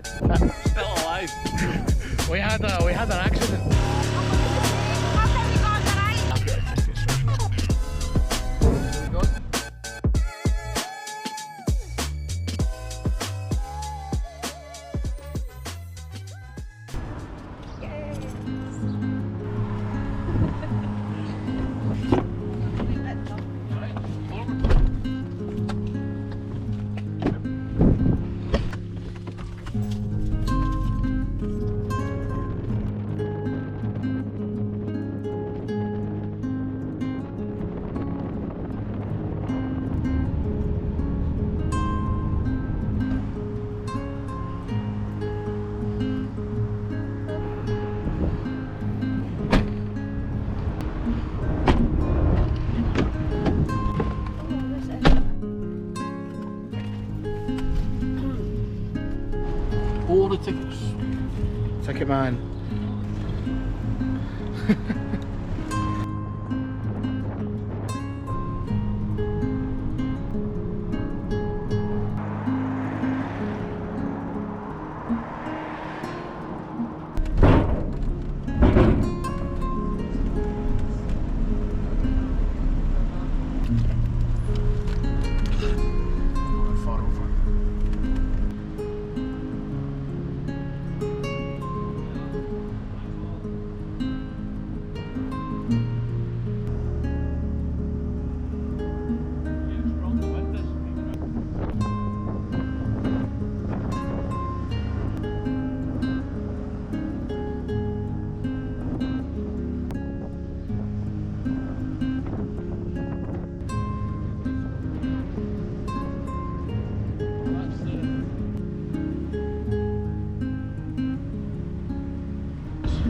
this. Still alive. We had an accident. All the tickets. Ticket man.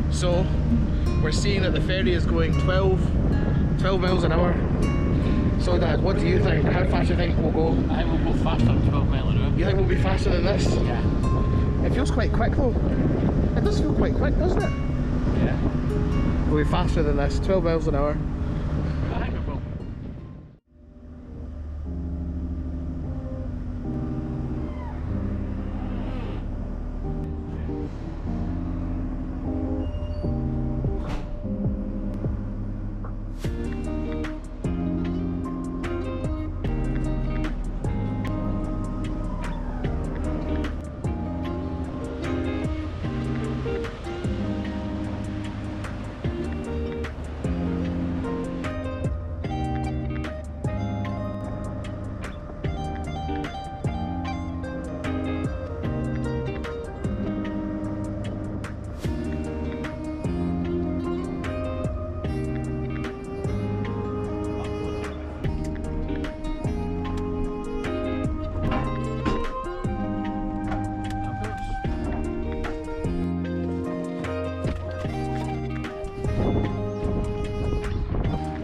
So we're seeing that the ferry is going 12 miles an hour. So Dad, what do you think? How fast do you think we'll go? I think we'll go faster than 12 miles an hour. You think we'll be faster than this? Yeah. It feels quite quick though. It does feel quite quick, doesn't it? Yeah. We'll be faster than this, 12 miles an hour. I think we will.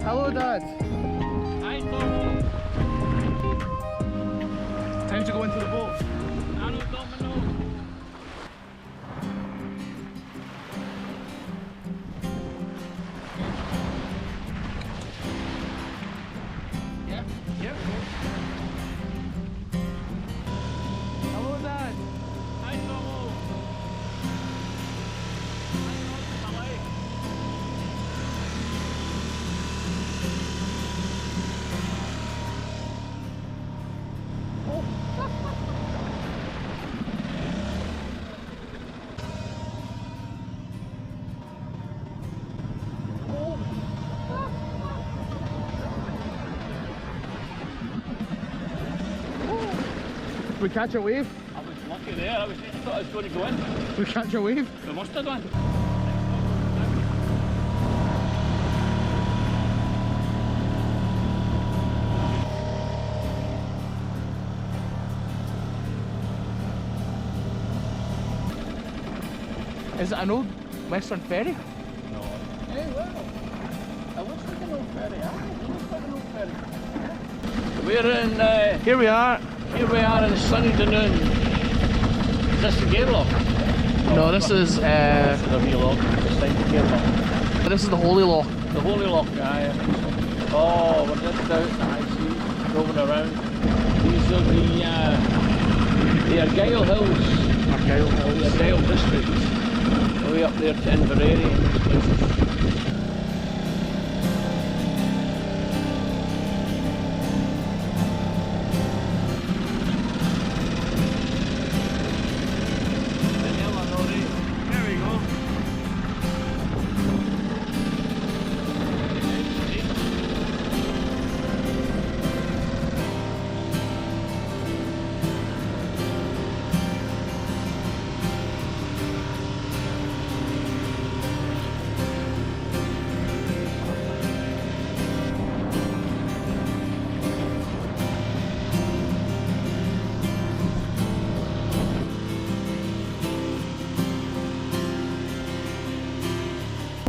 Hello Dad. Hi Tom. Time to go into the boat. I know Domino. Yeah? Yeah. Hello Dad. Hi Tomo. We catch a wave? I was lucky there. I thought I was going to go in. We catch a wave? We must have done. Is it an old Western ferry? No. Hey, well. It looks like an old ferry. It looks like an old ferry. We're in. Here we are. Here we are in sunny Dunoon. Is this the gear lock? No, this is This is the wheel lock. This is the gear lock. this is the holy lock. The holy lock, aye. Oh, we're just out in the high seas, roving around. These are the Argyle Hills Argyle Hills. The Argyle district. Way up there to Inverary and those places. There we go.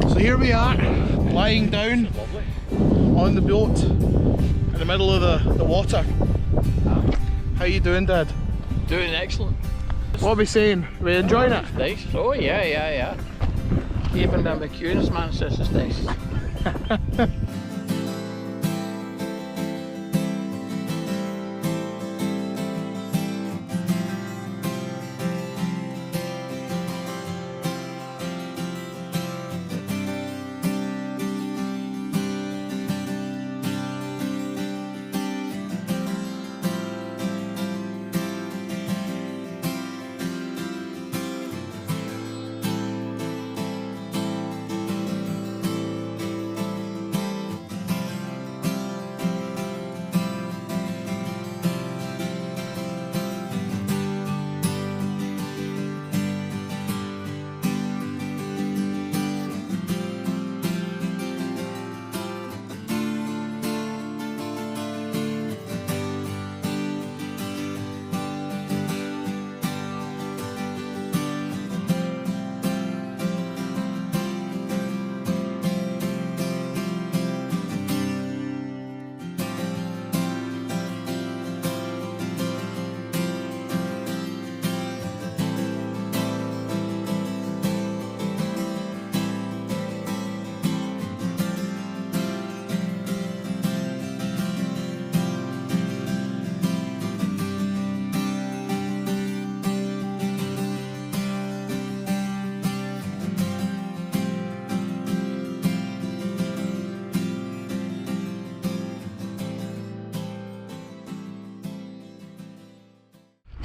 So here we are, lying down on the boat in the middle of the water. How you doing, Dad? Doing excellent. What are we saying? Are we enjoying it? It's nice. Oh yeah. Even the McEwen's man says it's nice.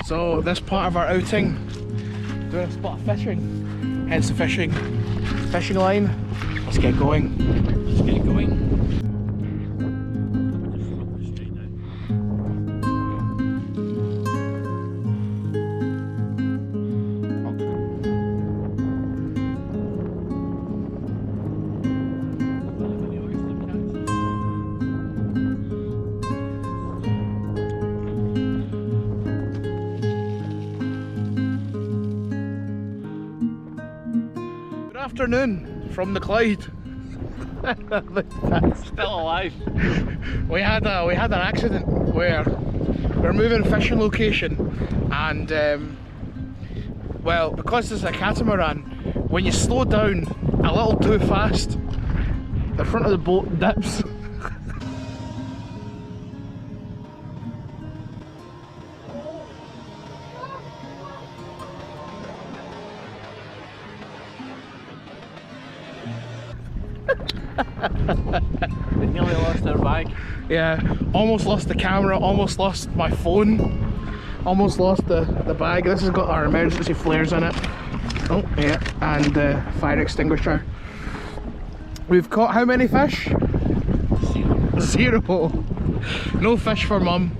So this part of our outing, doing a spot of fishing, hence the fishing line. Let's get going. Let's get going. Afternoon from the Clyde. Still alive. We had an accident where we're moving fishing location, and well, because it's a catamaran, when you slow down a little too fast, the front of the boat dips. We nearly lost our bag. Yeah, almost lost the camera, almost lost my phone, almost lost the bag. This has got our emergency flares in it. Oh yeah, and fire extinguisher. We've caught how many fish? Zero. No fish for Mum.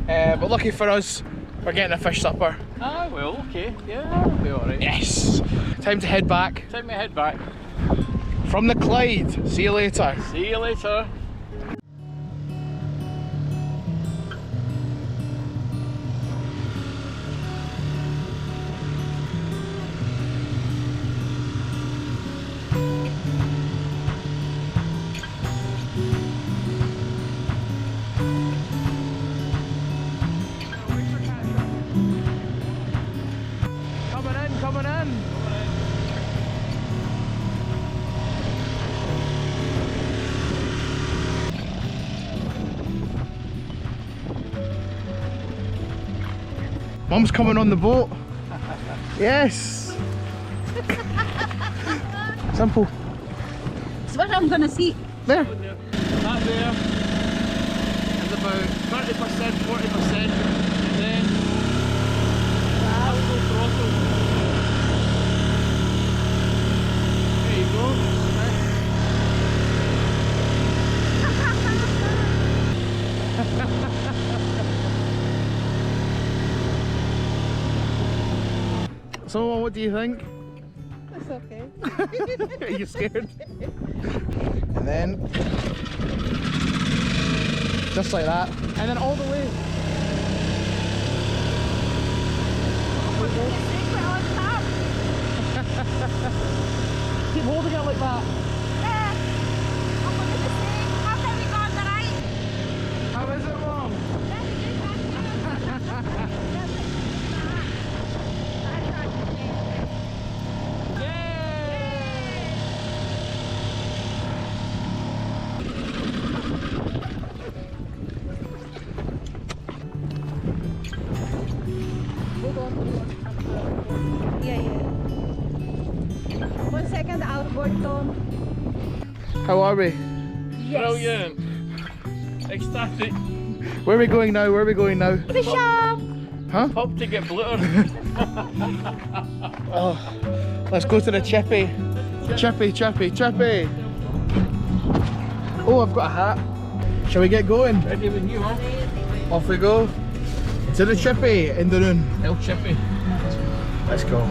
But lucky for us, we're getting a fish supper. Ah, well, okay. Yeah, that'll be alright. Yes! Time to head back. Take me head back. From the Clyde. See you later. See you later. Coming in. Mum's coming on the boat. Yes! Simple. It's what I'm gonna see. There. That there is about 30%, 40%, and then full throttle. There you go. So, what do you think? It's okay. Are you scared? And then, just like that, and then all the way. Keep holding it like that. How is it, Mom? Yeah, yeah. 1 second, outboard, Tom. How are we? Yes. Brilliant. Ecstatic. Where are we going now? Where are we going now? The shop. Huh? Pub to get blittered. Oh, let's go to the chippy. Chippy, chippy, chippy. Oh, I've got a hat. Shall we get going? Ready with you, huh? Off we go. To the chippy in Dunoon. El Chippy. Let's go.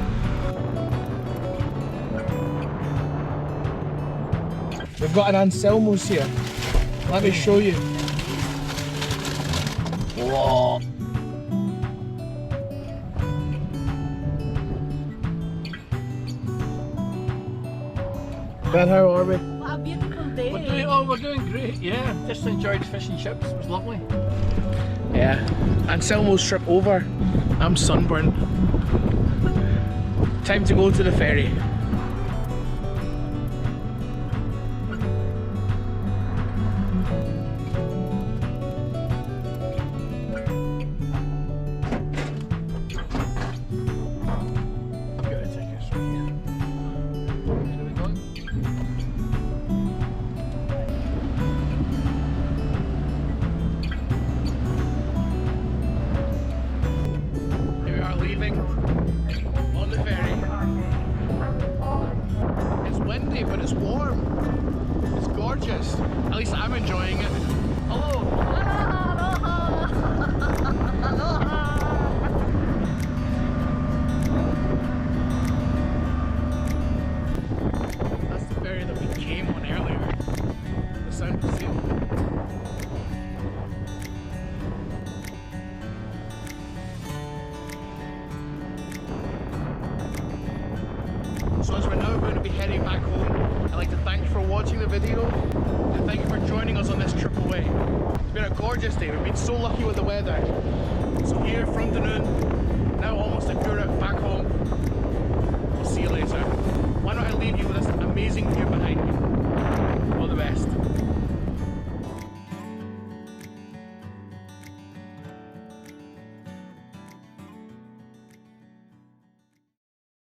We've got an Anselmo's here. Let me show you. Whoa. Ben, how are we? What a beautiful day. We're doing great, yeah. Just enjoyed fish and chips, it was lovely. Yeah. Anselmo's trip over. I'm sunburned. Time to go to the ferry. I've got a ticket right here. Where are we going? Here we are leaving on the ferry. It's windy, but it's warm. It's gorgeous. At least I'm enjoying it. Hello. That's the ferry that we came on earlier. The sound of sail. So as we're now going to be heading back home, I'd like to thank you for watching the video and thank you for joining us on this trip away. It's been a gorgeous day, we've been so lucky with the weather. So here from Dunoon, now almost at Europe, back home. We'll see you later. Why don't I leave you with this amazing view